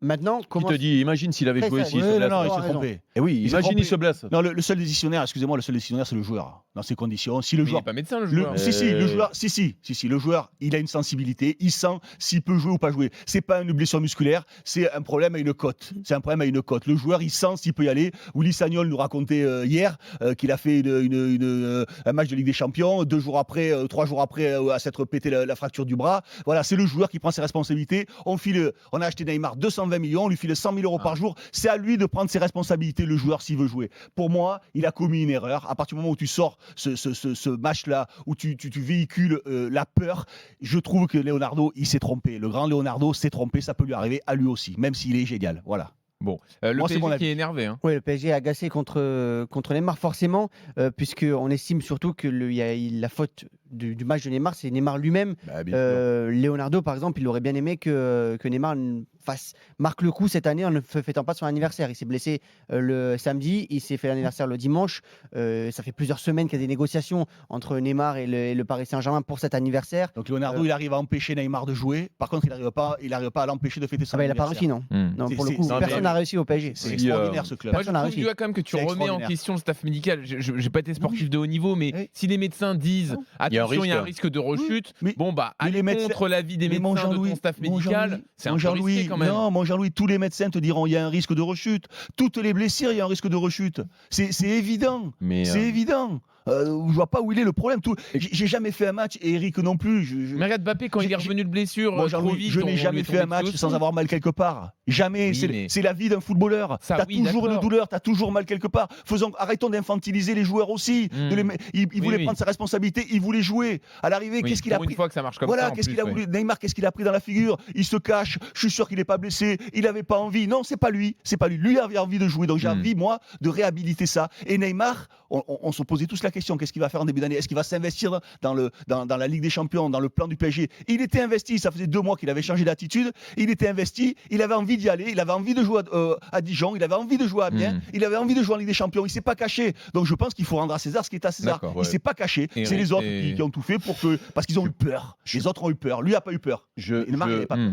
Maintenant, Qui comment te dit, imagine s'il avait Après, joué, ça- s'il Ouais, se Ouais, blesse. non, il t'as s'est raison. trompé. Et oui, il s'est Imagine, il trompé. se blesse. Non, le seul décisionnaire, excusez-moi, le seul décisionnaire, c'est le joueur. Dans ces conditions, si le Mais il joueur n'est pas médecin, le joueur. le joueur, le joueur, il a une sensibilité, il sent s'il peut jouer ou pas jouer. C'est pas une blessure musculaire, c'est un problème à une côte. C'est un problème à une côte. Le joueur, il sent s'il peut y aller. Willy Sagnol nous racontait hier qu'il a fait un match de Ligue des Champions. 2 jours après, 3 jours après, à s'être pété la fracture du bras. Voilà, c'est le joueur qui prend ses responsabilités. On a acheté Neymar 220 millions, on lui file 100 000 euros par jour. C'est à lui de prendre ses responsabilités, le joueur, s'il veut jouer. Pour moi, il a commis une erreur. À partir du moment où tu sors ce match-là, où tu véhicules la peur, je trouve que Leonardo, il s'est trompé. Le grand Leonardo s'est trompé, ça peut lui arriver à lui aussi, même s'il est génial. Voilà. Bon, le Moi, c'est mon PSG avis. qui est énervé. Hein. Oui, le PSG est agacé contre Neymar, forcément, puisqu'on estime surtout que la faute du match de Neymar, c'est Neymar lui-même. Bah, bien sûr. Leonardo, par exemple, il aurait bien aimé que Neymar marque le coup cette année en ne fêtant pas son anniversaire. Il s'est blessé le samedi, il s'est fait l'anniversaire le dimanche. Ça fait plusieurs semaines qu'il y a des négociations entre Neymar et le Paris Saint-Germain pour cet anniversaire. Donc Leonardo, il arrive à empêcher Neymar de jouer. Par contre, il n'arrive pas à l'empêcher de fêter son Ah bah, il n'a pas anniversaire. réussi, non. Non, pour le coup, c'est- personne n'a réussi au PSG. C'est Si, extraordinaire ce club. Moi, je Personne n'a trouve réussi. tu vois, quand même que tu C'est remets en extraordinaire. question le staff médical. Je n'ai pas été sportif de haut niveau, mais Oui. si les médecins disent Il y a un attention, il y a un risque. risque de rechute, Mais- bon, bah, mais aller les médecins- contre l'avis des Mais mon médecins de Jean-Louis, ton staff mon médical, Jean-Louis, c'est mon un peu risqué Jean-Louis, quand même. non, mon Jean-Louis, tous les médecins te diront il y a un risque de rechute. Toutes les blessures, il y a un risque de rechute. C'est évident. Mais C'est évident. Je vois pas où il est le problème. J'ai jamais fait un match, et Eric non plus. Mais regarde Mbappé, quand il est revenu de blessure, Moi, trop Jean-Louis, vite, je on n'ai lui jamais est fait un tombé match dessus sans aussi. avoir mal quelque part. Jamais. Oui, C'est mais- c'est la vie d'un footballeur. Ça, T'as oui, toujours une d'accord. douleur, t'as toujours mal quelque part. Arrêtons d'infantiliser les joueurs aussi. Il Oui, voulait oui. prendre sa responsabilité, il voulait jouer. À l'arrivée, Oui, qu'est-ce qu'il a pour pris une fois que ça marche comme Voilà, ça. en qu'est-ce plus, qu'il a ouais. voulu Neymar, qu'est-ce qu'il a pris dans la figure? Il se cache. Je suis sûr qu'il n'est pas blessé. Il n'avait pas envie. Non, c'est pas lui. C'est pas lui. Lui avait envie de jouer. Donc j'ai envie, moi, de réhabiliter ça. Et Neymar, on se posait tous la question qu'est-ce qu'il va faire en début d'année? Est-ce qu'il va s'investir dans la Ligue des Champions, dans le plan du PSG? Il était investi. Ça faisait 2 mois qu'il avait changé d'attitude. Il était investi. Il avait envie d'y aller. Il avait envie de jouer à Dijon. Il avait envie de jouer à Amiens. Il avait envie de jouer en Ligue des Champions. Il s'est pas caché. Donc je pense qu'il faut rendre à César ce qui est à César. D'accord, Il ouais. s'est pas caché. Et C'est les autres et- qui ont tout fait parce qu'ils ont eu peur. Les autres ont eu peur. Lui a pas eu peur. Neymar, il avait pas peur.